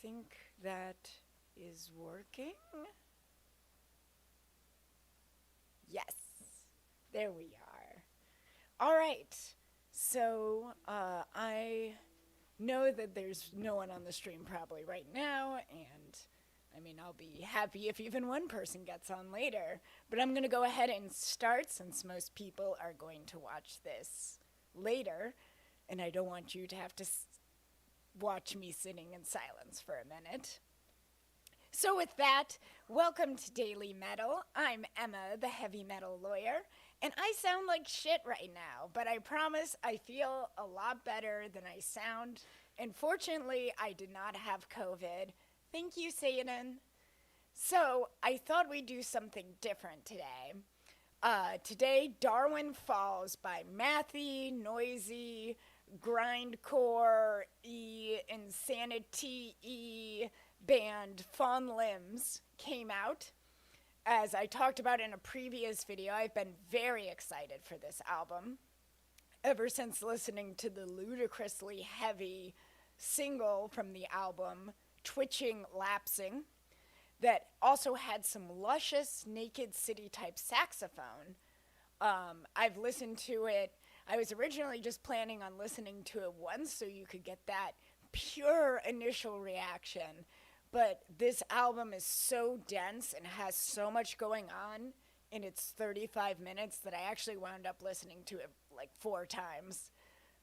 think that is working. Yes, there we are. All right. So I know that there's no one on the stream probably right now, and I mean, I'll be happy if even one person gets on later. But I'm going to go ahead and start since most people are going to watch this later, and I don't want you to have to watch me sitting in silence for a minute. So, with that, welcome to Daily Metal. I'm Emma, the heavy metal lawyer, and I sound like shit right now, but I promise I feel a lot better than I sound. And fortunately, I did not have COVID. Thank you, Satan. So, I thought we'd do something different today. Today, Darwin Falls by mathy, noisy, grindcore, insanity band Fawn Limbs came out. As I talked about in a previous video, I've been very excited for this album ever since listening to the ludicrously heavy single from the album, Twitching Lapsing, that also had some luscious Naked City type saxophone. I've listened to it. I was originally just planning on listening to it once so you could get that pure initial reaction. But this album is so dense and has so much going on in its 35 minutes that I actually wound up listening to it like 4 times.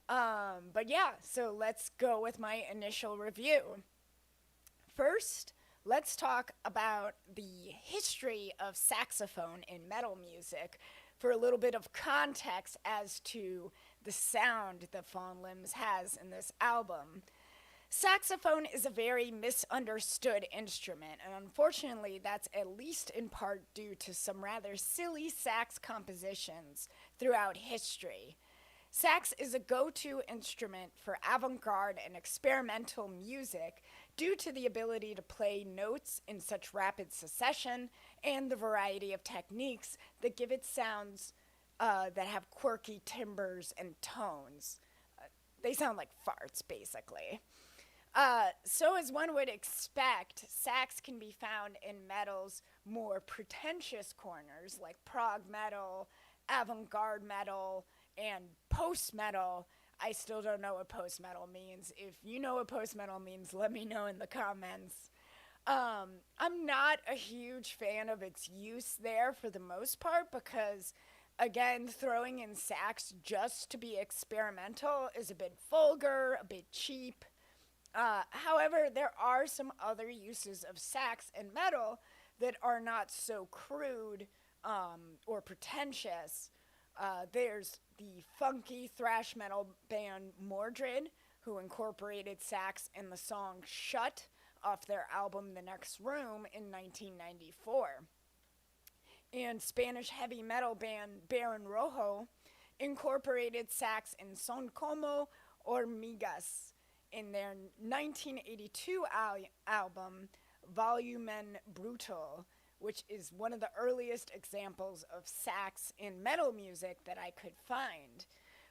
But yeah, so let's go with my initial review. First, let's talk about the history of saxophone in metal music for a little bit of context as to the sound that Fawn Limbs has in this album. Saxophone is a very misunderstood instrument, and unfortunately, that's at least in part due to some rather silly sax compositions throughout history. Sax is a go-to instrument for avant-garde and experimental music due to the ability to play notes in such rapid succession and the variety of techniques that give it sounds that have quirky timbres and tones. They sound like farts, basically. So as one would expect, sax can be found in metal's more pretentious corners like prog metal, avant-garde metal, and post-metal. I still don't know what post-metal means. If you know what post-metal means, let me know in the comments. I'm not a huge fan of its use there for the most part because, again, throwing in sax just to be experimental is a bit vulgar, a bit cheap. However, there are some other uses of sax in metal that are not so crude or pretentious. There's the funky thrash metal band Mordred, who incorporated sax in the song Shut off their album The Next Room in 1994. And Spanish heavy metal band Baron Rojo incorporated sax in Son Como Hormigas in their 1982 album Volumen Brutal, which is one of the earliest examples of sax in metal music that I could find.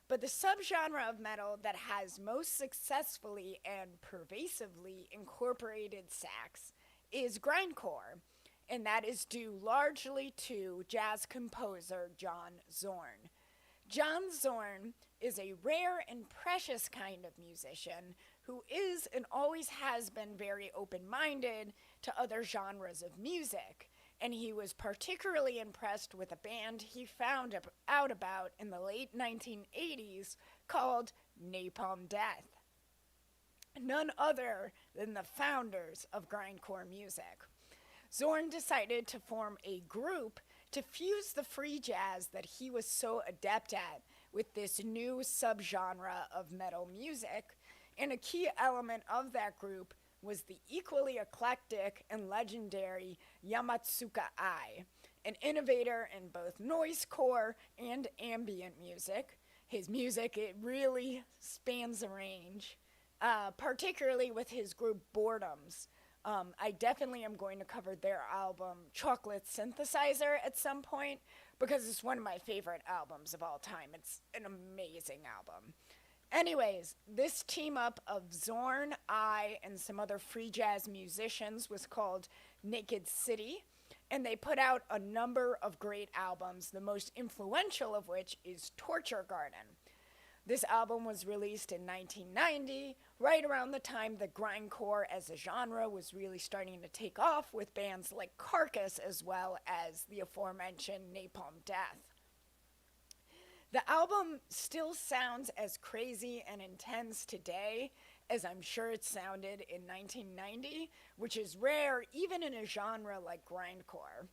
But the subgenre of metal that has most successfully and pervasively incorporated sax is grindcore, and that is due largely to jazz composer John Zorn. John Zorn is a rare and precious kind of musician who is and always has been very open-minded to other genres of music, and he was particularly impressed with a band he found out about in the late 1980s called Napalm Death. None other than the founders of grindcore music. Zorn decided to form a group to fuse the free jazz that he was so adept at with this new subgenre of metal music, and a key element of that group was the equally eclectic and legendary Yamatsuka Ai, an innovator in both noisecore and ambient music. His music, it really spans the range, particularly with his group Boredoms. I definitely am going to cover their album Chocolate Synthesizer at some point because it's one of my favorite albums of all time. It's an amazing album. Anyways, this team up of Zorn, I, and some other free jazz musicians was called Naked City, and they put out a number of great albums, the most influential of which is Torture Garden. This album was released in 1990, right around the time that grindcore as a genre was really starting to take off, with bands like Carcass as well as the aforementioned Napalm Death. The album still sounds as crazy and intense today as I'm sure it sounded in 1990, which is rare even in a genre like grindcore.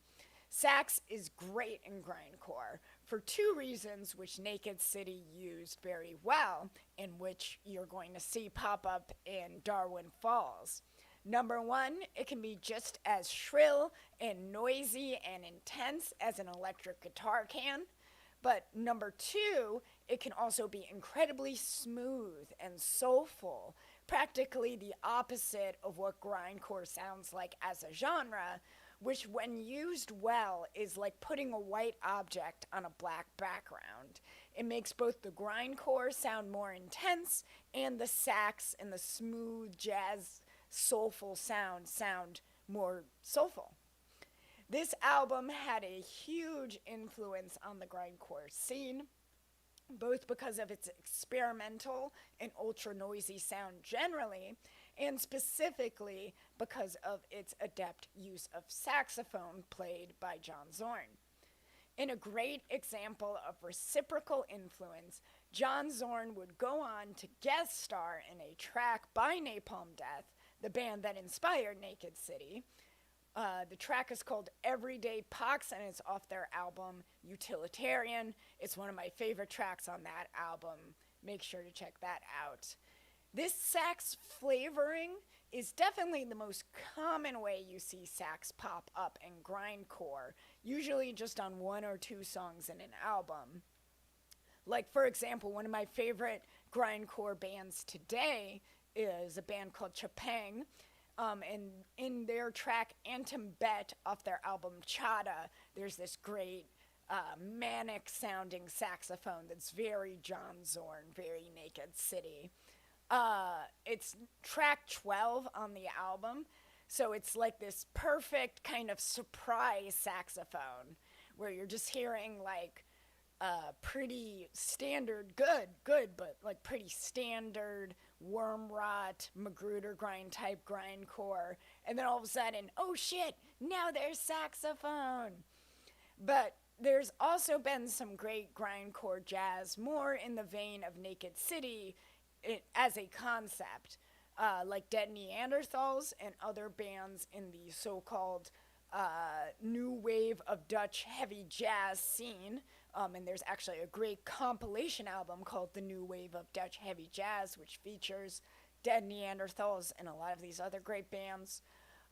Sax is great in grindcore for two reasons, which Naked City used very well, and which you're going to see pop up in Darwin Falls. Number one, it can be just as shrill and noisy and intense as an electric guitar can. But number two, it can also be incredibly smooth and soulful, practically the opposite of what grindcore sounds like as a genre, which when used well is like putting a white object on a black background. It makes both the grindcore sound more intense and the sax and the smooth jazz soulful sound more soulful. This album had a huge influence on the grindcore scene, both because of its experimental and ultra noisy sound generally, and specifically because of its adept use of saxophone played by John Zorn. In a great example of reciprocal influence, John Zorn would go on to guest star in a track by Napalm Death, the band that inspired Naked City. The track is called Everyday Pox and it's off their album Utilitarian. It's one of my favorite tracks on that album. Make sure to check that out. This sax flavoring is definitely the most common way you see sax pop up in grindcore, usually just on one or two songs in an album. Like, for example, one of my favorite grindcore bands today is a band called Chapang. And in their track Antim Bet off their album Chada, there's this great manic sounding saxophone that's very John Zorn, very Naked City. It's track 12 on the album, so it's like this perfect kind of surprise saxophone where you're just hearing like pretty standard, good, but like pretty standard worm rot, Magruder grind type grindcore, and then all of a sudden, oh shit, now there's saxophone. But there's also been some great grindcore jazz, more in the vein of Naked City as a concept, like Dead Neanderthals and other bands in the so-called new wave of Dutch heavy jazz scene. And there's actually a great compilation album called The New Wave of Dutch Heavy Jazz, which features Dead Neanderthals and a lot of these other great bands.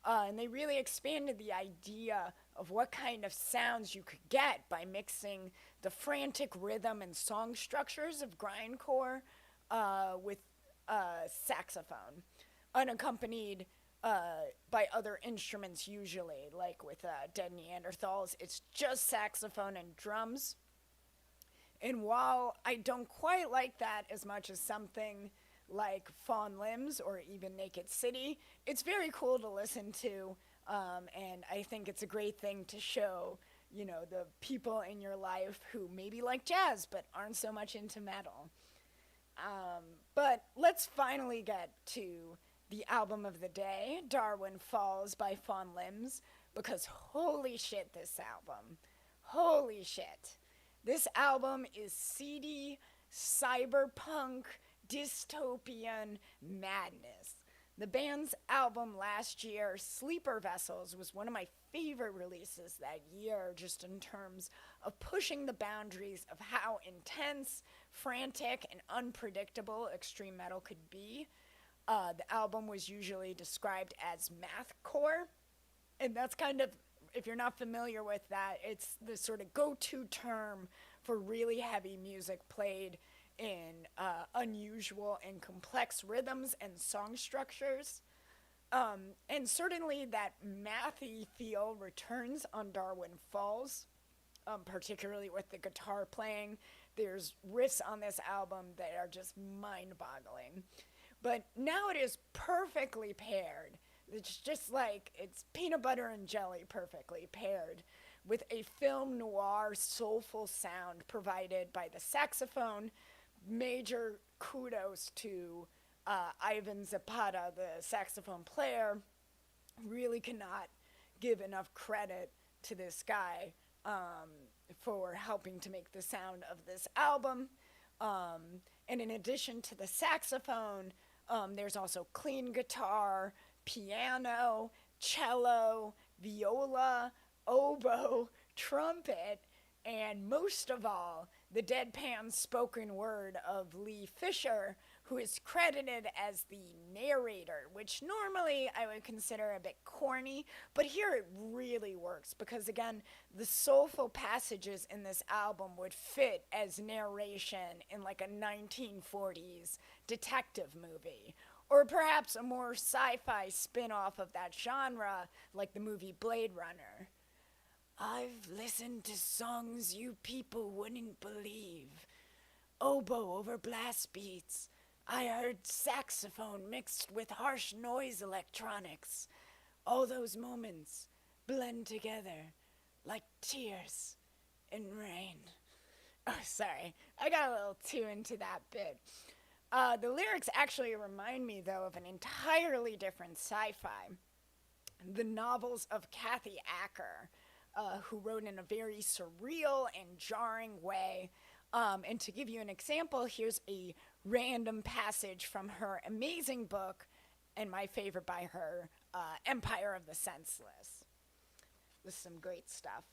And they really expanded the idea of what kind of sounds you could get by mixing the frantic rhythm and song structures of grindcore with saxophone, unaccompanied by other instruments usually, like with Dead Neanderthals. It's just saxophone and drums. And while I don't quite like that as much as something like Fawn Limbs or even Naked City, it's very cool to listen to, and I think it's a great thing to show, you know, the people in your life who maybe like jazz but aren't so much into metal. But let's finally get to the album of the day, Darwin Falls by Fawn Limbs, because holy shit, this album. Holy shit. This album is seedy, cyberpunk, dystopian madness. The band's album last year, Sleeper Vessels, was one of my favorite releases that year, just in terms of pushing the boundaries of how intense, frantic, and unpredictable extreme metal could be. The album was usually described as mathcore, and that's kind of, if you're not familiar with that, it's the sort of go-to term for really heavy music played in unusual and complex rhythms and song structures. And certainly that mathy feel returns on Darwin Falls. particularly with the guitar playing. There's riffs on this album that are just mind-boggling. But now it is perfectly paired. It's just like it's peanut butter and jelly perfectly paired with a film noir soulful sound provided by the saxophone. Major kudos to Ivan Zapata, the saxophone player. Really cannot give enough credit to this guy for helping to make the sound of this album. And in addition to the saxophone, there's also clean guitar, piano, cello, viola, oboe, trumpet, and most of all, the deadpan spoken word of Lee Fisher, who is credited as the narrator, which normally I would consider a bit corny, but here it really works because, again, the soulful passages in this album would fit as narration in like a 1940s detective movie, or perhaps a more sci-fi spin-off of that genre, like the movie Blade Runner. I've listened to songs you people wouldn't believe. Oboe over blast beats. I heard saxophone mixed with harsh noise electronics. All those moments blend together like tears in rain. Oh, sorry. I got a little too into that bit. The lyrics actually remind me, though, of an entirely different sci-fi. The novels of Kathy Acker, who wrote in a very surreal and jarring way. And to give you an example, here's a random passage from her amazing book, and my favorite by her, Empire of the Senseless. This is some great stuff.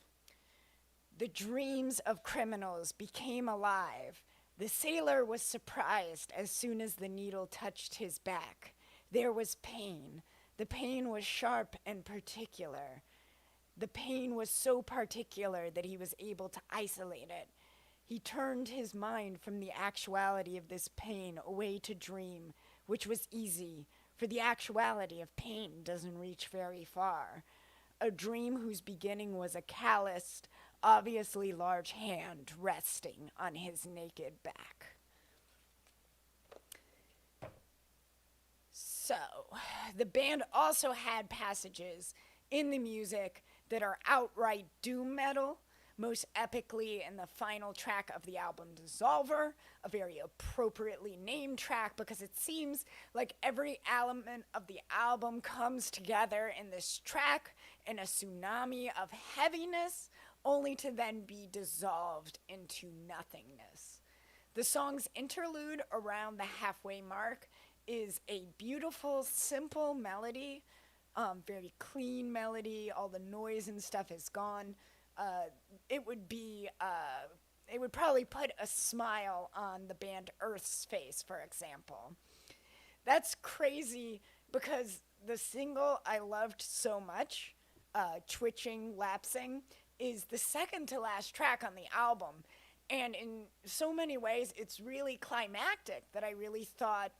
The dreams of criminals became alive. The sailor was surprised as soon as the needle touched his back. There was pain. The pain was sharp and particular. The pain was so particular that he was able to isolate it. He turned his mind from the actuality of this pain away to dream, which was easy, for the actuality of pain doesn't reach very far. A dream whose beginning was a calloused, obviously large hand resting on his naked back. So, the band also had passages in the music that are outright doom metal, most epically in the final track of the album Dissolver, a very appropriately named track because it seems like every element of the album comes together in this track in a tsunami of heaviness, only to then be dissolved into nothingness. The song's interlude around the halfway mark is a beautiful, simple melody, very clean melody. All the noise and stuff is gone. It would probably put a smile on the band Earth's face, for example. That's crazy because the single I loved so much, Twitching, Lapsing, is the second to last track on the album. And in so many ways, it's really climactic that I really thought,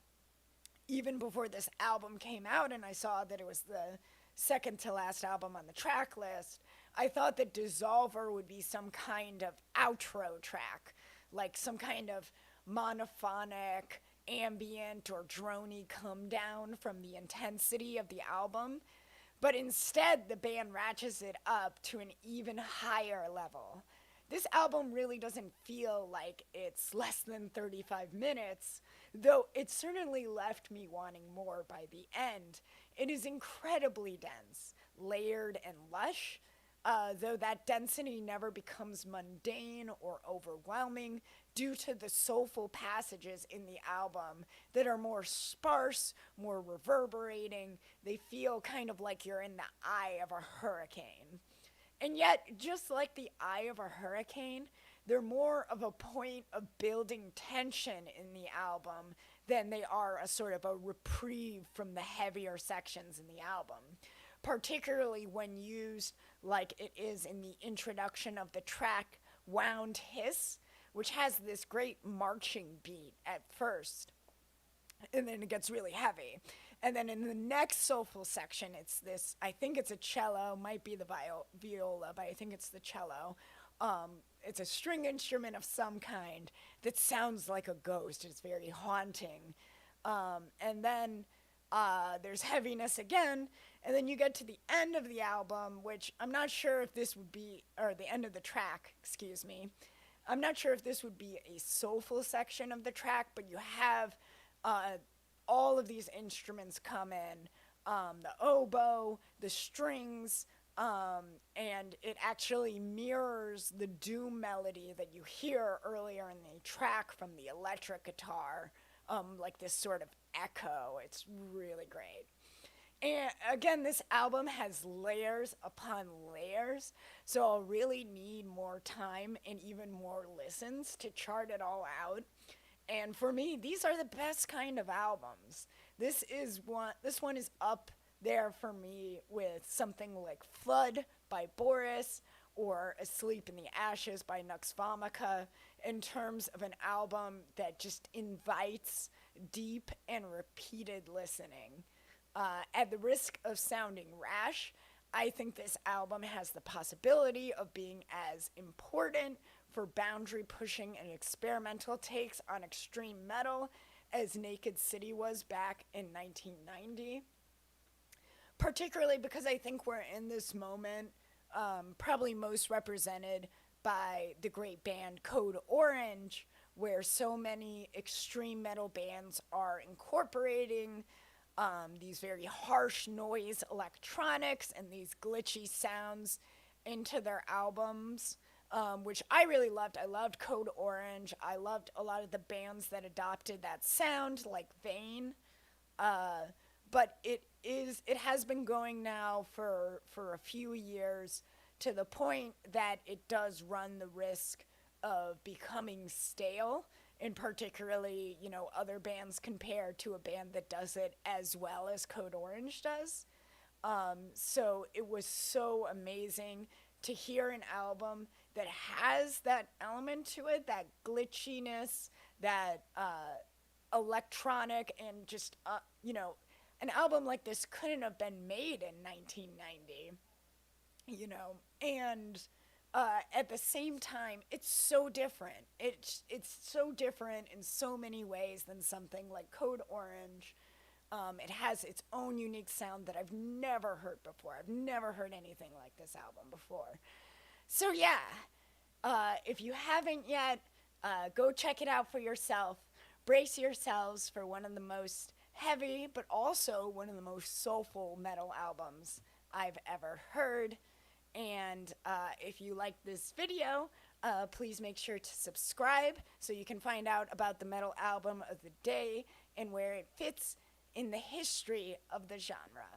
even before this album came out and I saw that it was the second to last album on the track list, I thought that Dissolver would be some kind of outro track, like some kind of monophonic, ambient, or droney come down from the intensity of the album. But instead, the band ratchets it up to an even higher level. This album really doesn't feel like it's less than 35 minutes, though it certainly left me wanting more by the end. It is incredibly dense, layered, and lush, though that density never becomes mundane or overwhelming due to the soulful passages in the album that are more sparse, more reverberating. They feel kind of like you're in the eye of a hurricane. And yet, just like the eye of a hurricane, they're more of a point of building tension in the album than they are a sort of a reprieve from the heavier sections in the album, particularly when used like it is in the introduction of the track Wound Hiss, which has this great marching beat at first, and then it gets really heavy. And then in the next soulful section, it's this, I think it's a cello, might be the viola, but I think it's the cello, It's a string instrument of some kind that sounds like a ghost. It's very haunting. And then there's heaviness again. And then you get to the end of the album, which I'm not sure if this would be, or the end of the track, excuse me. I'm not sure if this would be a soulful section of the track, but you have all of these instruments come in, the oboe, the strings, and it actually mirrors the doom melody that you hear earlier in the track from the electric guitar, like this sort of echo. It's really great. And again, this album has layers upon layers, so I'll really need more time and even more listens to chart it all out. And for me, these are the best kind of albums. This one is up there for me with something like Flood by Boris or Asleep in the Ashes by Nux Vomica in terms of an album that just invites deep and repeated listening. At the risk of sounding rash, I think this album has the possibility of being as important for boundary pushing and experimental takes on extreme metal as Naked City was back in 1990. Particularly because I think we're in this moment, probably most represented by the great band Code Orange, where so many extreme metal bands are incorporating these very harsh noise electronics and these glitchy sounds into their albums, which I really loved. I loved Code Orange. I loved a lot of the bands that adopted that sound, like Vane. But it has been going now for a few years to the point that it does run the risk of becoming stale, and particularly, other bands compared to a band that does it as well as Code Orange does. So it was so amazing to hear an album that has that element to it, that glitchiness, that electronic, and just, an album like this couldn't have been made in 1990, and at the same time, it's so different. It's so different in so many ways than something like Code Orange. It has its own unique sound that I've never heard before. I've never heard anything like this album before. So yeah, if you haven't yet, go check it out for yourself. Brace yourselves for one of the most heavy, but also one of the most soulful metal albums I've ever heard. And if you like this video, please make sure to subscribe so you can find out about the metal album of the day and where it fits in the history of the genre.